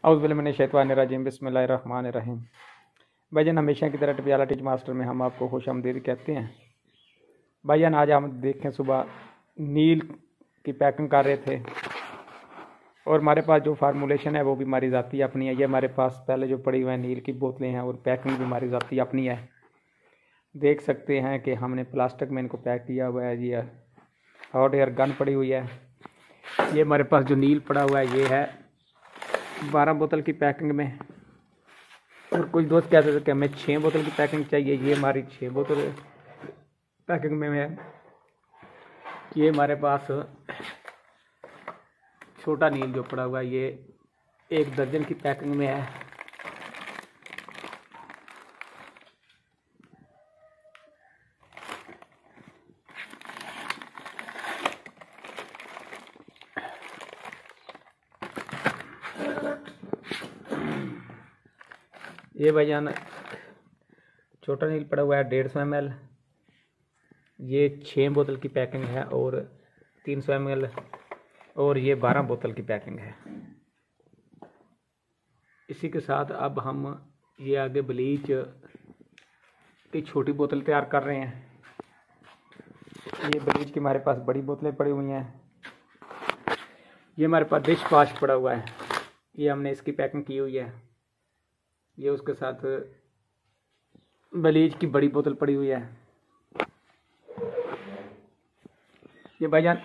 औज़ु बिल्लाहि मिनश्शैतानिर्रजीम बिस्मिल्लाहिर्रहमानिर्रहीम। भाईजान, हमेशा की तरह टिपियाला टीच मास्टर में हम आपको खुशामदीद कहते हैं। भाईजान, आज हम देखें सुबह नील की पैकिंग कर रहे थे और हमारे पास जो फार्मूलेशन है वो भी हमारी ज़ाती अपनी है। ये हमारे पास पहले जो पड़ी हुई है नील की बोतलें हैं और पैकिंग भी हमारी ज़ाती अपनी है। देख सकते हैं कि हमने प्लास्टिक में इनको पैक किया हुआ है। ये हॉट एयर गन पड़ी हुई है। ये हमारे पास जो नील पड़ा हुआ है ये है 12 बोतल की पैकिंग में, और कुछ दोस्त कहते थे कि हमें 6 बोतल की पैकिंग चाहिए। ये हमारी 6 बोतल पैकिंग में है। ये हमारे पास छोटा नील जो पड़ा हुआ है ये 1 दर्जन की पैकिंग में है। ये भाईजान छोटा नील पड़ा हुआ है 150 ml। ये 6 बोतल की पैकिंग है और 300 ml, और ये 12 बोतल की पैकिंग है। इसी के साथ अब हम ये आगे ब्लीच की छोटी बोतल तैयार कर रहे हैं। ये ब्लीच की हमारे पास बड़ी बोतलें पड़ी हुई हैं। ये हमारे पास डिश पास्ट पड़ा हुआ है, ये हमने इसकी पैकिंग की हुई है। ये उसके साथ ब्लीच की बड़ी बोतल पड़ी हुई है। ये भाईजान